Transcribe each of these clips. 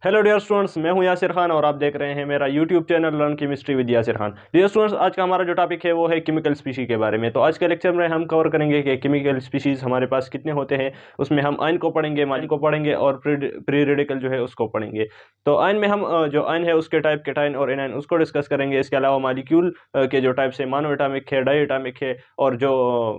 Hello dear students, मैं हूं यासिर खान और आप देख रहे हैं मेरा YouTube channel learn chemistry with Yasir Khan. Dear students, आज का हमारा जो टॉपिक है वो है केमिकल स्पीशी के बारे में। तो आज के लेक्चर में हम कवर करेंगे कि केमिकल स्पीशीज हमारे पास कितने होते हैं। उसमें हम आयन को पढ़ेंगे, मालिक को पढ़ेंगे और प्री रेडिकल जो है उसको पढ़ेंगे। तो आयन में हम जो आयन है उसके टाइप केटाइन और एनायन उसको डिस्कस करेंगे। इसके अलावा मालिक्यूल के जो टाइप्स है, मोनो एटॉमिक है, डाई एटॉमिक है और जो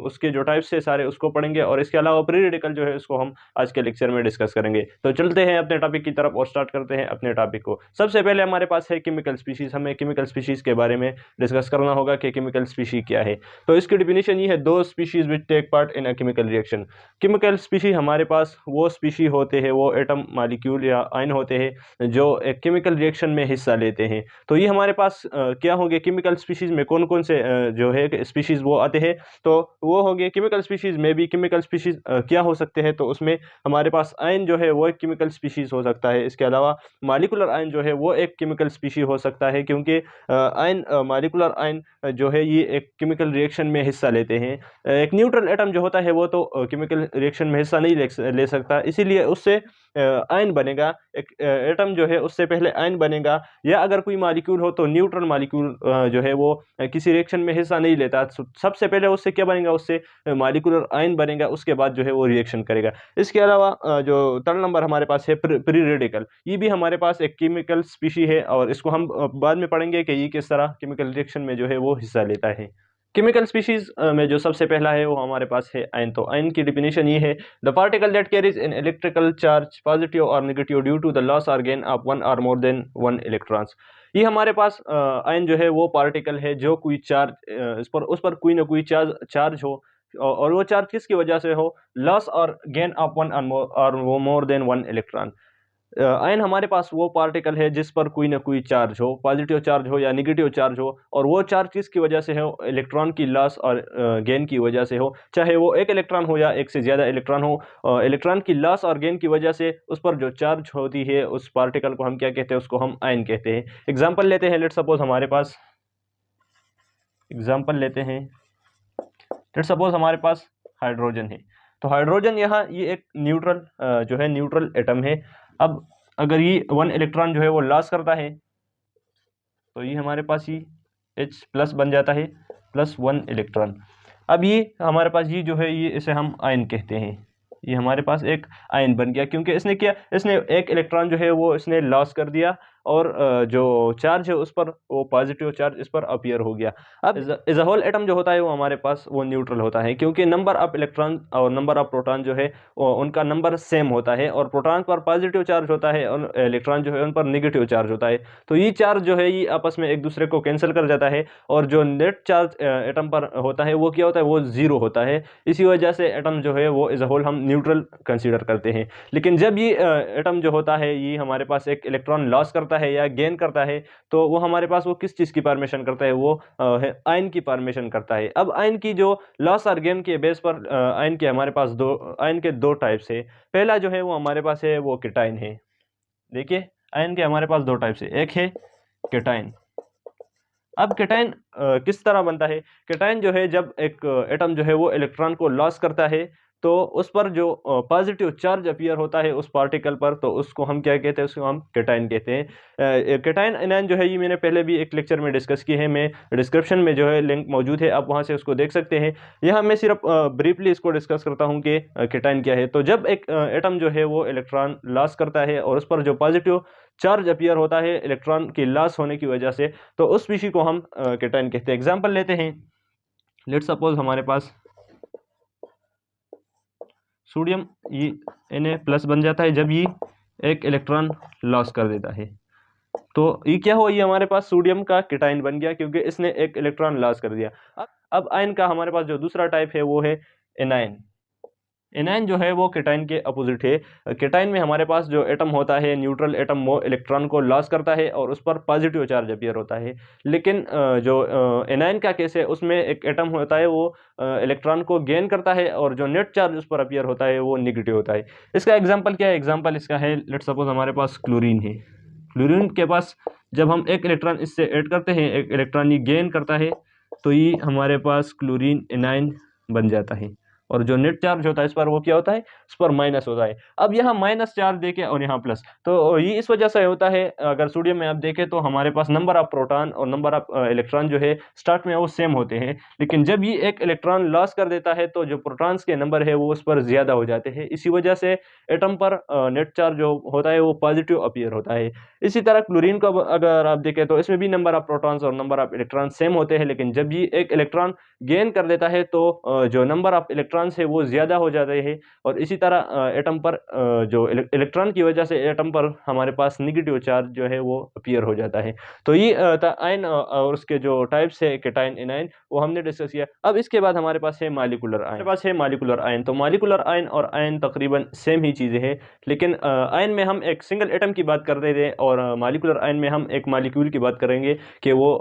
उसके जो टाइप्स है सारे उसको पढ़ेंगे। और इसके अलावा प्री रेडिकल जो है उसको हम आज के लेक्चर में डिस्कस करेंगे। तो चलते हैं अपने टॉपिक की तरफ और स्टार्ट करते हैं अपने टॉपिक को। सबसे पहले हमारे पास है केमिकल स्पीशीज। हमें केमिकल स्पीशीज के बारे में डिस्कस करना होगा कि केमिकल स्पीशी क्या है। तो इसकी डिफिनीशन ये है, दो species which take part in a chemical reaction. Chemical species हमारे पास वो स्पीशी होते हैं, वो एटम, मॉलिक्यूल या आयन होते हैं जो एक केमिकल रिएक्शन में हिस्सा लेते हैं। तो ये हमारे पास क्या होंगे, केमिकल स्पीशीज में कौन कौन से जो है स्पीशीज वो आते हैं। तो वो होंगे केमिकल स्पीशीज में भी। केमिकल स्पीशीज क्या हो सकते हैं, तो उसमें हमारे पास आयन जो है वो एक केमिकल स्पीशीज हो सकता है। इसके अलावा मॉलिक्यूलर आयन जो है वो एक केमिकल स्पीशी हो सकता है, क्योंकि आयन, मॉलिक्यूलर आयन जो है ये एक केमिकल रिएक्शन में हिस्सा लेते हैं। एक न्यूट्रल एटम जो होता है वो तो केमिकल रिएक्शन में हिस्सा नहीं ले सकता, इसीलिए उससे आयन बनेगा। एक एटम जो है उससे पहले आयन बनेगा, या अगर कोई मॉलिक्यूल हो तो न्यूट्रल मॉलिक्यूल जो है वो किसी रिएक्शन में हिस्सा नहीं लेता। सबसे पहले उससे क्या बनेगा, उससे मॉलिक्यूलर आयन बनेगा, उसके बाद जो है वो रिएक्शन करेगा। इसके अलावा जो थर्ड नंबर हमारे पास है प्री रेडिकल। ये भी हमारे पास एक केमिकल स्पीशी है और इसको हम बाद में पढ़ेंगे कि ये किस तरह केमिकल रिएक्शन में जो है वो हिस्सा लेता है। केमिकल स्पीशीज में जो सबसे पहला है वो हमारे पास है आयन। तो आयन की डिफिनेशन ये है, the particle that carries an electrical charge positive और negative due to the loss और गेन ऑफ वन और मोर देन वन इलेक्ट्रॉन्स। ये हमारे पास आयन जो है वो पार्टिकल है जो कोई चार्ज उस पर कोई ना कोई चार्ज हो, और वो चार्ज किसकी वजह से हो, लॉस और गेन ऑफ वन और more then one electron. Ion हमारे पास वो पार्टिकल है जिस पर कोई ना कोई चार्ज हो, पॉजिटिव चार्ज हो या नेगेटिव चार्ज हो, और वो चार्ज किसकी वजह से हो, इलेक्ट्रॉन की लॉस और गेन की वजह से हो। चाहे वो एक इलेक्ट्रॉन हो या एक से ज़्यादा इलेक्ट्रॉन हो, इलेक्ट्रॉन की लॉस और गेन की वजह से उस पर जो चार्ज होती है उस पार्टिकल को हम क्या कहते हैं, उसको हम आयन कहते हैं। एग्जाम्पल लेते हैं, लेट सपोज हमारे पास एग्जाम्पल लेते हैं, लेट सपोज हमारे पास हाइड्रोजन है। तो हाइड्रोजन यहाँ ये एक न्यूट्रल जो है न्यूट्रल एटम है। अब अगर ये वन इलेक्ट्रॉन जो है वो लॉस करता है तो ये हमारे पास ये H प्लस बन जाता है, प्लस वन इलेक्ट्रॉन। अब ये हमारे पास ये जो है ये इसे हम आयन कहते हैं। ये हमारे पास एक आयन बन गया, क्योंकि इसने क्या, इसने एक इलेक्ट्रॉन जो है वो इसने लॉस कर दिया और जो चार्ज है उस पर वो पॉजिटिव चार्ज इस पर अपीयर हो गया। अब एज अ होल एटम जो होता है वो हमारे पास वो न्यूट्रल होता है, क्योंकि नंबर ऑफ इलेक्ट्रॉन और नंबर ऑफ प्रोटॉन जो है उनका नंबर सेम होता है, और प्रोटॉन पर पॉजिटिव चार्ज होता है और इलेक्ट्रॉन जो है उन पर नेगेटिव चार्ज होता है। तो ये चार्ज जो है ये आपस में एक दूसरे को कैंसिल कर जाता है, और जो नेट चार्ज एटम पर होता है वो क्या होता है, वो जीरो होता है। इसी वजह से एटम जो है वो एज अ होल हम न्यूट्रल कंसीडर करते हैं। लेकिन जब ये एटम जो होता है ये हमारे पास एक इलेक्ट्रॉन लॉस करता है या गेन करता है, तो वो हमारे पास वो किस चीज़ की फॉर्मेशन करता है, वो आयन की फॉर्मेशन करता है। अब आयन की जो लॉस और गेन के बेस पर आयन के हमारे पास आयन के दो टाइप्स है। पहला जो है वो हमारे पास है वो केटाइन है। देखिए आयन के हमारे पास दो टाइप्स है, एक है केटाइन। अब केटाइन किस तरह बनता है, केटाइन जो है जब एक एटम जो है वो इलेक्ट्रॉन को लॉस करता है तो उस पर जो पॉजिटिव चार्ज अपीयर होता है उस पार्टिकल पर, तो उसको हम क्या कहते हैं, उसको हम केटाइन कहते हैं। केटाइन एनायन जो है ये मैंने पहले भी एक लेक्चर में डिस्कस की है, मैं डिस्क्रिप्शन में जो है लिंक मौजूद है, आप वहाँ से उसको देख सकते हैं। यहाँ मैं सिर्फ ब्रीफली इसको डिस्कस करता हूँ कि केटाइन क्या है। तो जब एक एटम जो है वो इलेक्ट्रॉन लॉस करता है और उस पर जो पॉजिटिव चार्ज अपीयर होता है इलेक्ट्रॉन की लॉस होने की वजह से, तो उस स्पीशी को हम केटाइन कहते हैं। एग्जांपल लेते हैं, लेट सपोज हमारे पास सोडियम, ये Na प्लस बन जाता है जब ये एक इलेक्ट्रॉन लॉस कर देता है। तो ये क्या हुआ, ये हमारे पास सोडियम का केटाइन बन गया, क्योंकि इसने एक इलेक्ट्रॉन लॉस कर दिया। अब आयन का हमारे पास जो दूसरा टाइप है वो है एनायन। एनायन जो है वो केटाइन के अपोजिट है। केटाइन में हमारे पास जो एटम होता है न्यूट्रल एटम, वो इलेक्ट्रॉन को लॉस करता है और उस पर पॉजिटिव चार्ज अपीयर होता है। लेकिन जो एनायन का केस है उसमें एक एटम होता है वो इलेक्ट्रॉन को गेन करता है और जो नेट चार्ज उस पर अपीयर होता है वो नेगेटिव होता है। इसका एग्जाम्पल क्या है, एग्जाम्पल इसका है, लेट सपोज हमारे पास क्लोरीन है। क्लोरीन के पास जब हम एक इलेक्ट्रॉन इससे ऐड करते हैं, एक इलेक्ट्रॉन ये गेन करता है, तो ये हमारे पास क्लोरीन एनायन बन जाता है। और जो नेट चार्ज होता है इस पर वो क्या होता है, इस पर माइनस होता है। अब यहाँ माइनस चार्ज देके और यहाँ प्लस, तो ये इस वजह से होता है। अगर सोडियम में आप देखें तो हमारे पास नंबर ऑफ प्रोटॉन और नंबर ऑफ इलेक्ट्रॉन जो है स्टार्ट में वो सेम होते हैं, लेकिन जब ये एक इलेक्ट्रॉन लॉस कर देता है तो जो प्रोटॉन्स के नंबर है वो उस पर ज्यादा हो जाते हैं। इसी वजह से एटम पर नेट चार्ज जो होता है वो पॉजिटिव अपीयर होता है। इसी तरह क्लोरीन को अगर आप देखें तो इसमें भी नंबर ऑफ प्रोटॉन्स और नंबर ऑफ इलेक्ट्रॉन सेम होते हैं, लेकिन जब ये एक इलेक्ट्रॉन गेन कर देता है तो जो नंबर ऑफ इलेक्ट्रॉन्स है वो ज्यादा हो जाते हैं। और इसी तरह एटम पर जो इलेक्ट्रॉन की वजह से एटम पर हमारे पास नेगेटिव चार्ज जो है वो अपीयर हो जाता है। तो ये आयन और उसके जो टाइप्स है कैटायन एनायन वो हमने डिस्कस किया। अब इसके बाद हमारे पास है मॉलिक्यूलर आयन। हमारे पास है मॉलिक्यूलर आयन। तो मॉलिक्यूलर आयन और आयन तकरीबन सेम ही चीज़ें हैं, लेकिन आयन में हम एक सिंगल एटम की बात कर रहे थे और मॉलिक्यूलर आयन में हम एक मॉलिक्यूल की बात करेंगे कि वो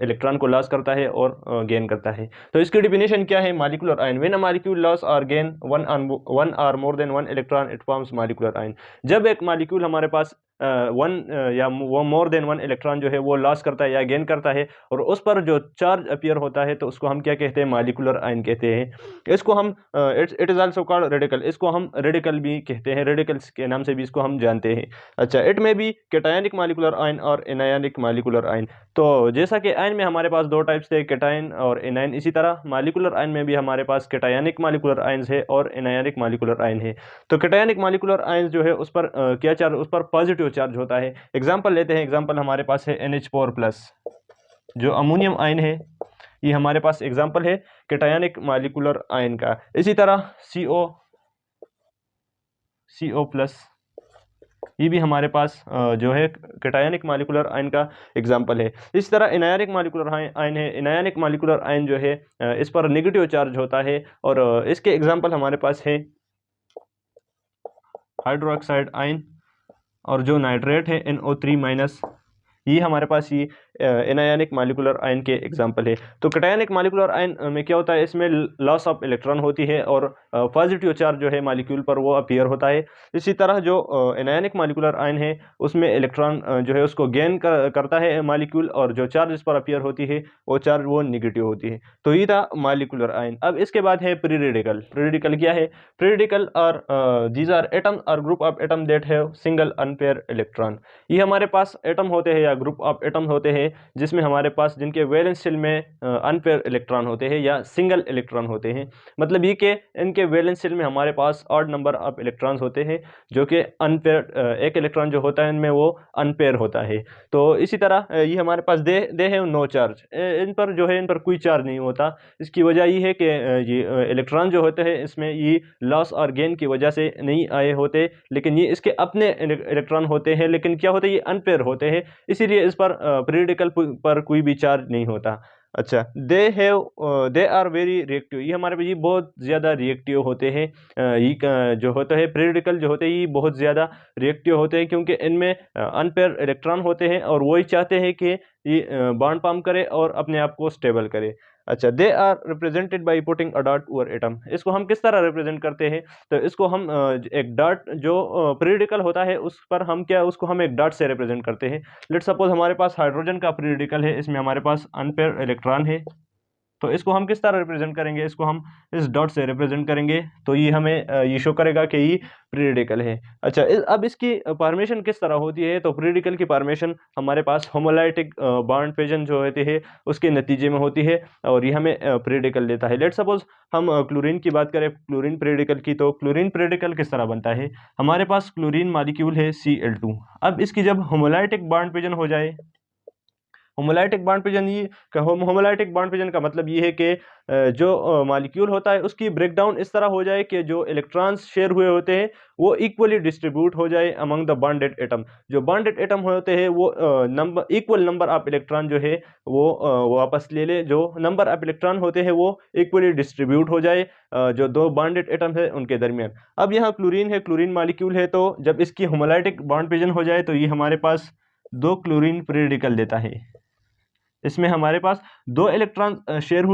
इलेक्ट्रॉन को लॉस करता है और गेन करता है। तो इसकी डिफिनेशन क्या है molecular ion? When a molecule loss और गेन वन और more then one electron it forms molecular ion. जब एक मॉलिक्यूल हमारे पास वन या वो मोर देन वन इलेक्ट्रॉन जो है वो लॉस करता है या गेन करता है और उस पर जो चार्ज अपीयर होता है तो उसको हम क्या कहते हैं? मॉलिक्यूलर आयन कहते हैं। इसको हम it is also called radical, इसको हम रेडिकल भी कहते हैं, रेडिकल्स के नाम से भी इसको हम जानते हैं। अच्छा, इट में भी कैटायनिक मॉलिक्यूलर आयन और एनायनिक मॉलिक्यूलर आयन। तो जैसा कि आयन में हमारे पास दो टाइप्स थे, कैटायन और एनायन, इसी तरह मॉलिक्यूलर आयन में भी हमारे पास कैटायनिक मॉलिक्यूलर आयन्स है और एनायनिक मॉलिक्यूलर आयन है। तो कैटायनिक मॉलिक्यूलर आयन्स जो है उस पर क्या चार्ज, उस पर पॉजिटिव चार्ज होता है। एग्जांपल लेते हैं, एग्जांपल हमारे पास है NH4+, जो अमोनियम आयन है, ये हमारे पास एग्जांपल है कैटायनिक मॉलिक्यूलर आयन का। इसी तरह CO+, ये भी हमारे पास जो है कैटायनिक मॉलिक्यूलर आयन का एग्जांपल है। इस तरह एनायनिक मॉलिक्यूलर आयन है। एनायनिक मॉलिक्यूलर आयन जो है इस पर नेगेटिव चार्ज होता है और इसके एग्जांपल हमारे पास है हाइड्रोक्साइड आयन और जो नाइट्रेट है NO3-, ये हमारे पास ये एनायनिक मॉलिक्यूलर आयन के एग्जांपल है। तो कैटायनिक मॉलिक्यूलर आयन में क्या होता है, इसमें लॉस ऑफ इलेक्ट्रॉन होती है और पॉजिटिव चार्ज जो है मॉलिक्यूल पर वो अपीयर होता है। इसी तरह जो एनायनिक मॉलिक्यूलर आयन है उसमें इलेक्ट्रॉन जो है उसको गेन करता है मॉलिक्यूल और जो चार्ज इस पर अपीयर होती है वो चार्ज वो निगेटिव होती है। तो ये था मॉलिक्यूलर आयन। अब इसके बाद है प्री रेडिकल। प्री रेडिकल क्या है? Free radical are these are atom और group of atom that have single unpair electron. ये हमारे पास एटम होते हैं या ग्रुप ऑफ एटम होते हैं जिसमें हमारे पास जिनके वैलेंस शेल में अनपेयर इलेक्ट्रॉन होते हैं या सिंगल इलेक्ट्रॉन होते हैं। मतलब ये कि इनके वैलेंस शेल में हमारे पास ऑड नंबर ऑफ इलेक्ट्रॉन्स होते हैं जो कि अनपेयर, एक इलेक्ट्रॉन जो होता है इनमें वो अनपेयर होता है। तो इसी तरह ये हमारे पास दे है नो चार्ज, इन पर जो है इन पर कोई चार्ज नहीं होता। इसकी वजह ये है कि ये इलेक्ट्रॉन जो होते हैं इसमें ये लॉस और गेन की वजह से नहीं आए होते, लेकिन ये इसके अपने इलेक्ट्रॉन होते हैं, लेकिन क्या होते हैं, ये अनपेयर होते हैं, इसीलिए इस पर पीरियडिकल पर कोई भी चार्ज नहीं होता। अच्छा, दे आर वेरी रिएक्टिव, ये हमारे पे ये बहुत ज़्यादा रिएक्टिव होते हैं। ये जो होता है पीरियडिकल जो होते हैं ये बहुत ज़्यादा रिएक्टिव होते हैं क्योंकि इनमें अनपेयर इलेक्ट्रॉन होते हैं और वही चाहते हैं कि ये बॉन्ड फॉर्म करे और अपने आप को स्टेबल करे। अच्छा, they are represented by putting a dot over atom. इसको हम किस तरह रिप्रेजेंट करते हैं? तो इसको हम एक डॉट जो पीरियडिकल होता है उस पर हम क्या, उसको हम एक डॉट से रिप्रेजेंट करते हैं। लेट सपोज हमारे पास हाइड्रोजन का पीरियडिकल है, इसमें हमारे पास अनपेयर इलेक्ट्रॉन है, तो इसको हम किस तरह रिप्रेजेंट करेंगे? इसको हम इस डॉट से रिप्रेजेंट करेंगे, तो ये हमें ये शो करेगा कि ये पीरियडिकल है। अच्छा, अब इसकी फॉर्मेशन किस तरह होती है? तो पीरियडिकल की फॉर्मेशन हमारे पास होमोलाइटिक बॉन्ड फिजन जो होते हैं उसके नतीजे में होती है और ये हमें पीरियडिकल देता है। लेट सपोज हम क्लोरीन की बात करें, क्लोरीन पीरियडिकल की, तो क्लोरीन पीरियडिकल किस तरह बनता है? हमारे पास क्लोरीन मॉलिक्यूल है Cl2। अब इसकी जब होमोलाइटिक बॉन्ड फिजन हो जाए, होमोलाइटिक बॉन्ड फिजन, ये होमोलाइटिक बॉन्ड फिजन का मतलब ये है कि जो मॉलिक्यूल होता है उसकी ब्रेकडाउन इस तरह हो जाए कि जो इलेक्ट्रॉन्स शेयर हुए होते हैं वो इक्वली डिस्ट्रीब्यूट हो जाए अमंग द बॉन्डेड एटम। जो बॉन्डेड एटम होते हैं वो इक्वल नंबर ऑफ इलेक्ट्रॉन जो है वो वापस ले ले, जो नंबर ऑफ इलेक्ट्रॉन होते हैं वो इक्वली डिस्ट्रीब्यूट हो जाए जो दो बॉन्डेड एटम है उनके दरमियान। अब यहाँ क्लोरीन है, क्लोरीन मॉलिक्यूल है, तो जब इसकी होमोलाइटिक बॉन्ड फिजन हो जाए तो ये हमारे पास दो क्लोरीन पीरियडिकल देता है। इसमें हमारे पास 2 इलेक्ट्रॉन शेयर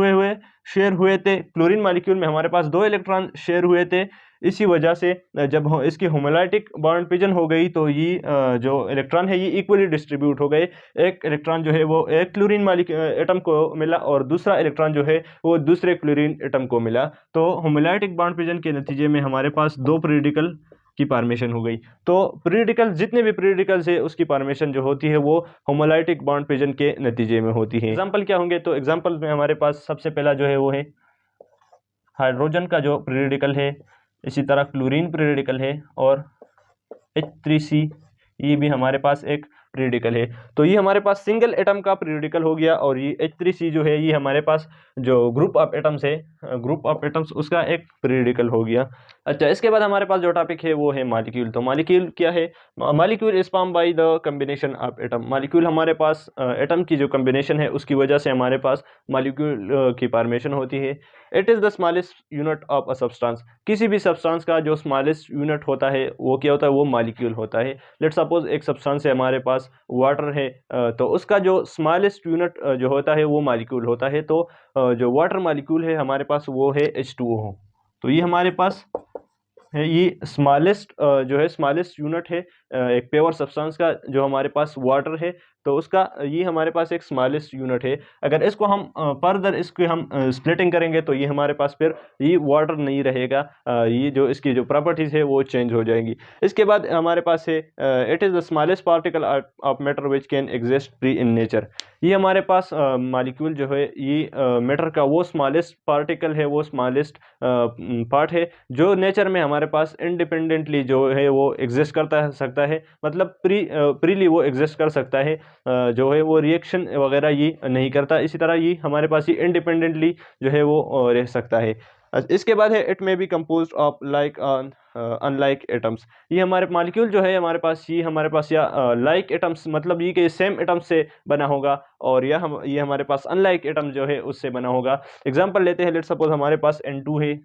हुए थे। क्लोरीन मॉलिक्यूल में हमारे पास 2 इलेक्ट्रॉन शेयर हुए थे। इसी वजह से जब इसकी होमोलाइटिक बॉन्ड पिजन हो गई तो ये जो इलेक्ट्रॉन है ये इक्वली डिस्ट्रीब्यूट हो गए। एक इलेक्ट्रॉन जो है वो एक क्लोरीन एटम को मिला और दूसरा इलेक्ट्रॉन जो है वो दूसरे क्लोरीन एटम को मिला। तो होमोलाइटिक बॉन्ड पिजन के नतीजे में हमारे पास 2 पीरियडिकल की फॉर्मेशन हो गई। तो पीरियडिकल जितने भी पीरियडिकल्स है उसकी फॉर्मेशन जो होती है वो होमोलाइटिक बॉन्ड पिजन के नतीजे में होती है। एग्जाम्पल क्या होंगे? तो एग्जाम्पल में हमारे पास सबसे पहला जो है वो है हाइड्रोजन का जो पीरियडिकल है, इसी तरह क्लोरीन पीरियडिकल है और H3C ये भी हमारे पास एक पीरियडिकल है। तो ये हमारे पास सिंगल एटम का पीरियडिकल हो गया और ये H3C जो है ये हमारे पास जो ग्रुप ऑफ एटम्स है, ग्रुप ऑफ एटम्स उसका एक पीरियडिकल हो गया। अच्छा, इसके बाद हमारे पास जो टॉपिक है वो है मॉलिक्यूल। तो मॉलिक्यूल क्या है? Molecule is form by the combination of atom. Molecule हमारे पास एटम की जो कॉम्बिनेशन है उसकी वजह से हमारे पास मॉलिक्यूल की फॉर्मेशन होती है। It is the smallest unit of a substance. किसी भी सब्सटेंस का जो स्मॉलेस्ट यूनिट होता है वो क्या होता है? वो मॉलिक्यूल होता है। लेट्स सपोज एक सब्सटेंस है हमारे पास वाटर है, तो उसका जो स्मॉलेस्ट यूनिट जो होता है वो मॉलिक्यूल होता है। तो जो वाटर मॉलिक्यूल है हमारे पास वो है H2O। तो ये हमारे पास है, ये स्मॉलेस्ट जो है स्मॉलेस्ट यूनिट है एक प्योर सब्सटेंस का जो हमारे पास वाटर है, तो उसका ये हमारे पास एक स्मॉलेस्ट यूनिट है। अगर इसको हम फर्दर इसकी हम स्प्लिटिंग करेंगे तो ये हमारे पास फिर ये वाटर नहीं रहेगा, ये जो इसकी जो प्रॉपर्टीज़ है वो चेंज हो जाएंगी। इसके बाद हमारे पास है it is the smallest particle of matter which can exist free in nature. ये हमारे पास मॉलिक्यूल जो है ये मैटर का वो स्मॉलेस्ट पार्टिकल है, वो स्मॉलेस्ट पार्ट है जो नेचर में हमारे पास इंडिपेंडेंटली जो है वो एग्जिस्ट करता सकता है, मतलब प्रीली वो एग्जिस्ट कर सकता है, जो है वो रिएक्शन वगैरह ये नहीं करता। इसी तरह ये हमारे पास ही इंडिपेंडेंटली जो है वो रह सकता है। इसके बाद है it may be composed of like unlike atoms. ये हमारे मॉलिक्यूल जो है हमारे पास ये हमारे पास या लाइक एटम्स मतलब ये कि सेम एटम्स से बना होगा और ये हमारे पास अनलाइक एटम जो है उससे बना होगा। एग्जांपल लेते हैं, लेट्स सपोज हमारे पास N2 है।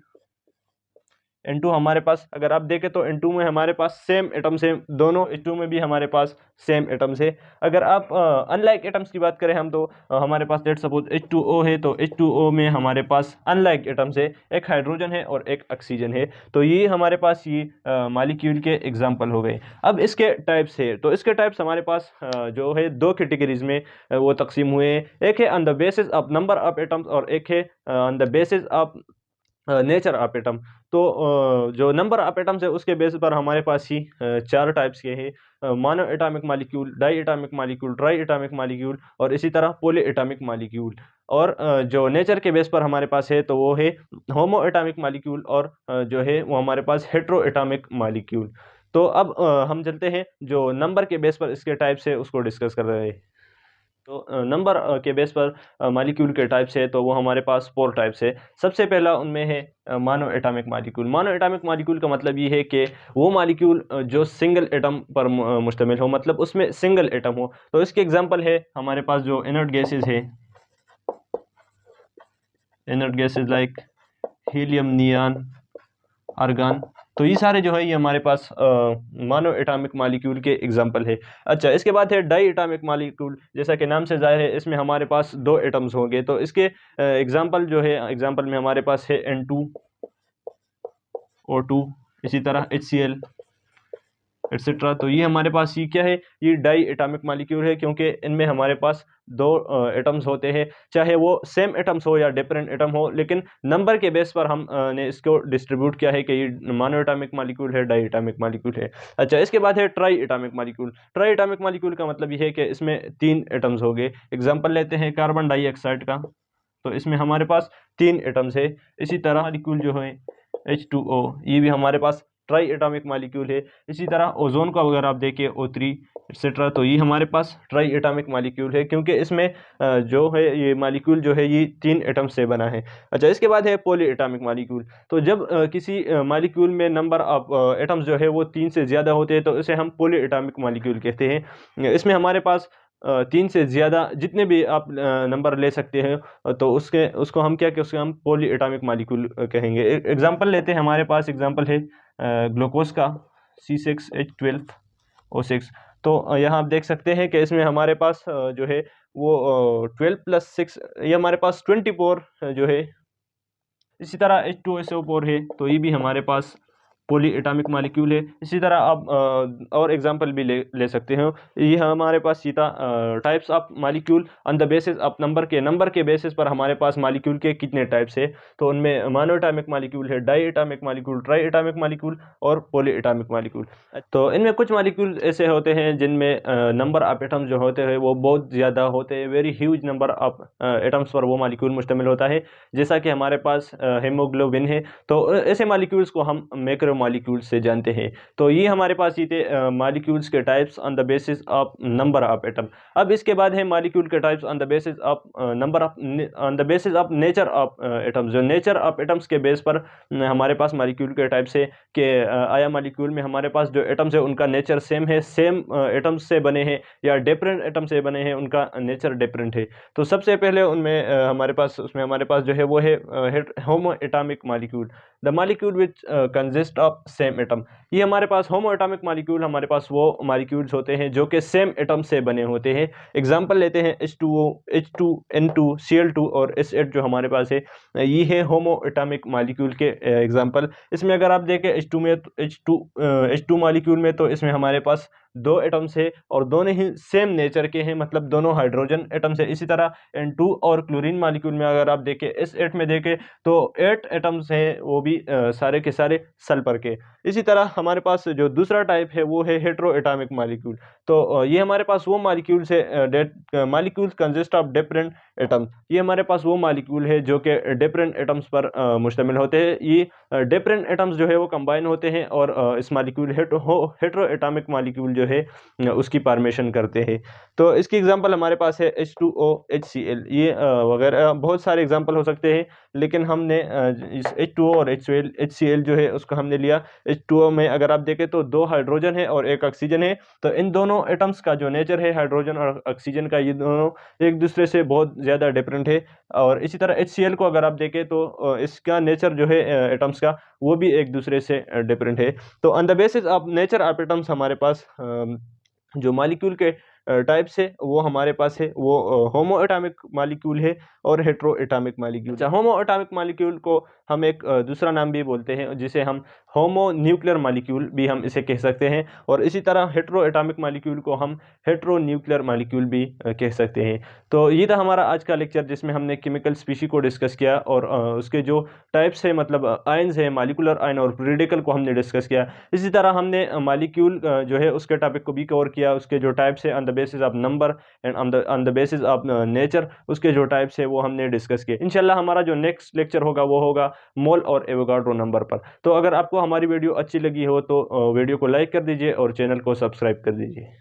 N2 हमारे पास अगर आप देखें तो N2 में हमारे पास सेम एटम्स हैं, दोनों H2 में भी हमारे पास सेम एटम्स है। अगर आप अनलाइक एटम्स की बात करें हम तो हमारे पास लेट्स सपोज H2O है, तो H2O में हमारे पास अनलाइक एटम्स है, एक हाइड्रोजन है और एक ऑक्सीजन है। तो ये हमारे पास ये मॉलिक्यूल के एग्जाम्पल हो गए। अब इसके टाइप्स है, तो इसके टाइप्स हमारे पास जो है 2 कैटेगरीज में वो तकसीम हुए हैं। एक है on the basis of number of atoms और एक है on the basis of nature of atom. तो जो नंबर ऑफ एटम्स है उसके बेस पर हमारे पास ही 4 टाइप्स के हैं, monoatomic molecule, diatomic molecule, triatomic molecule और इसी तरह पॉली एटॉमिक मॉलिक्यूल। और जो नेचर के बेस पर हमारे पास है तो वो है होमो एटॉमिक मॉलिक्यूल और जो है वो हमारे पास हेट्रो एटॉमिक मॉलिक्यूल। तो अब हम चलते हैं जो नंबर के बेस पर इसके टाइप्स है उसको डिस्कस कर रहे हैं। तो नंबर के बेस पर मॉलिक्यूल के टाइप्स है तो वो हमारे पास 4 टाइप्स है। सबसे पहला उनमें है mono atomic molecule. Mono atomic molecule का मतलब ये है कि वो मॉलिक्यूल जो सिंगल एटम पर मुश्तमिल हो, मतलब उसमें सिंगल एटम हो। तो इसके एग्जांपल है हमारे पास जो इनर्ट गैसेज है, inert gases like helium, neon, argon. तो ये सारे जो है ये हमारे पास मोनो एटॉमिक मॉलिक्यूल के एग्जांपल है। अच्छा, इसके बाद है डाई एटॉमिक मॉलिक्यूल। जैसा कि नाम से जाहिर है इसमें हमारे पास 2 एटम्स होंगे। तो इसके एग्जांपल जो है एग्जांपल में हमारे पास है N2O2, इसी तरह HCl एटसेट्रा। तो ये हमारे पास ये क्या है? ये डाई एटॉमिक मॉलिक्यूल है क्योंकि इनमें हमारे पास 2 एटम्स होते हैं, चाहे वो सेम एटम्स हो या डिफरेंट एटम हो, लेकिन नंबर के बेस पर हम ने इसको डिस्ट्रीब्यूट किया है कि ये मोनो एटॉमिक मॉलिक्यूल है, डाई एटॉमिक मॉलिक्यूल है। अच्छा, इसके बाद है try atomic molecule. Triatomic molecule का मतलब ये है कि इसमें 3 एटम्स हो गए। एग्जाम्पल लेते हैं कार्बन डाइऑक्साइड का, तो इसमें हमारे पास 3 एटम्स है। इसी तरह मॉलिक्यूल जो है H2O, ये भी हमारे पास ट्राई एटॉमिक मॉलिक्यूल है। इसी तरह ओजोन का अगर आप देखें O3 एक्सेट्रा, तो ये हमारे पास ट्राई एटॉमिक मॉलिक्यूल है क्योंकि इसमें जो है ये मॉलिक्यूल जो है ये 3 एटम से बना है। अच्छा, इसके बाद है पॉली एटॉमिक मॉलिक्यूल। तो जब किसी मॉलिक्यूल में नंबर ऑफ एटम्स जो है वो 3 से ज़्यादा होते हैं तो इसे हम पॉली एटॉमिक मॉलिक्यूल कहते हैं। इसमें हमारे पास 3 से ज़्यादा जितने भी आप नंबर ले सकते हैं तो उसको हम क्या, कि उसको हम पॉली एटॉमिक मॉलिक्यूल कहेंगे। एग्जांपल लेते हैं, हमारे पास एग्जांपल है ग्लूकोज का C6H12O6। तो यहाँ आप देख सकते हैं कि इसमें हमारे पास जो है वो 12+6, ये हमारे पास 24 जो है। इसी तरह H2SO4 है, तो ये भी हमारे पास पॉली एटॉमिक मॉलिक्यूल है। इसी तरह आप और एग्जांपल भी ले सकते हो। ये हमारे पास सीधा types of molecule on the basis of number के बेसिस पर हमारे पास मॉलिक्यूल के कितने टाइप्स है। तो उनमें मोनो एटॉमिक मॉलिक्यूल है, diatomic molecule, triatomic molecule और पॉली एटॉमिक मॉलिक्यूल। तो इनमें कुछ मॉलिक्यूल ऐसे होते हैं जिनमें नंबर ऑफ एटम्स जो होते हैं वो बहुत ज़्यादा होते हैं, very huge number of atoms पर वो मॉलिक्यूल मुश्तमिल होता है, जैसा कि हमारे पास हेमोग्लोबिन है। तो ऐसे मॉलिक्यूल्स को हम मैक्रो मॉलिक्यूल्स से जानते हैं। तो ये हमारे पास ये थे मॉलिक्यूल्स के types on the basis of number of atom. अब इसके बाद है मॉलिक्यूल के types on the basis of number of on the basis of nature of atoms. जो नेचर ऑफ एटम्स के बेस पर हमारे पास मॉलिक्यूल के टाइप्स है कि आया मॉलिक्यूल में हमारे पास जो एटम्स है उनका नेचर सेम है, सेम एटम्स से बने हैं या डिफरेंट एटम से बने हैं, उनका नेचर डिफरेंट है। तो सबसे पहले उनमें हमारे पास जो है वो है होमो atomic molecule, the molecule which consist of same atom. ये हमारे पास होमो एटॉमिक मॉलिक्यूल, हमारे पास वो मॉलिक्यूल्स होते हैं जो कि सेम एटम से बने होते हैं। एग्जांपल लेते हैं H2O, H2N2, Cl2 और S8 जो हमारे पास है, ये है होमो एटॉमिक मॉलिक्यूल के एग्जांपल। इसमें अगर आप देखें H2 में H2 मॉलिक्यूल में, तो इसमें हमारे पास दो एटम्स है और दोनों ही सेम नेचर के हैं, मतलब दोनों हाइड्रोजन एटम्स है। इसी तरह N2 और क्लोरीन मॉलिक्यूल में अगर आप देखें S8 में देखें तो 8 एटम्स हैं, वो भी सारे के सारे सल्फर के। इसी तरह हमारे पास जो दूसरा टाइप है वो है हेट्रो एटॉमिक मॉलिक्यूल। तो ये हमारे पास वो मॉलिक्यूल्स है, molecules consist of different atoms. ये हमारे पास वो मॉलिक्यूल है जो कि डिफरेंट एटम्स पर मुश्तमिल होते हैं। ये डिफरेंट एटम्स जो है वो कंबाइन होते हैं और इस मॉलिक्यूल हेट्रो एटॉमिक मॉलिक्यूल जो है उसकी फॉर्मेशन करते हैं। तो इसकी एग्जांपल हमारे पास है H2O, HCl, ये वगैरह बहुत सारे एग्जांपल हो सकते हैं, लेकिन हमने इस H2O और HCl जो है उसको हमने लिया। H2O में अगर आप देखें तो दो हाइड्रोजन है और एक ऑक्सीजन है। तो इन दोनों एटम्स का जो नेचर है हाइड्रोजन और ऑक्सीजन का, ये दोनों एक दूसरे से बहुत ज़्यादा डिफरेंट है। और इसी तरह HCl को अगर आप देखें तो इसका नेचर जो है एटम्स का, वो भी एक दूसरे से डिफरेंट है। तो on the basis of nature of atoms हमारे पास जो मॉलिक्यूल के टाइप्स है वो हमारे पास है वो होमो एटॉमिक मॉलिक्यूल है और हेट्रो एटॉमिक मॉलिक्यूल। होमो एटॉमिक मॉलिक्यूल को हम एक दूसरा नाम भी बोलते हैं, जिसे हम होमो न्यूक्लियर मॉलिक्यूल भी हम इसे कह सकते हैं। और इसी तरह हेट्रो एटॉमिक मॉलिक्यूल को हम हेट्रो न्यूक्लियर मॉलिक्यूल भी कह सकते हैं। तो ये था हमारा आज का लेक्चर, जिसमें हमने केमिकल स्पीशी को डिस्कस किया और उसके जो टाइप्स है, मतलब आयन्स है, मॉलिक्यूलर आयन और रेडिकल को हमने डिस्कस किया। इसी तरह हमने मॉलिक्यूल जो है उसके टॉपिक को भी कवर किया, उसके जो टाइप्स है on the basis of number and on the basis of nature, उसके जो टाइप्स है वो हमने डिस्कस किए। इंशाल्लाह हमारा जो नेक्स्ट लेक्चर होगा वो होगा मोल और एवोगाड्रो नंबर पर। तो अगर आपको हमारी वीडियो अच्छी लगी हो तो वीडियो को लाइक कर दीजिए और चैनल को सब्सक्राइब कर दीजिए।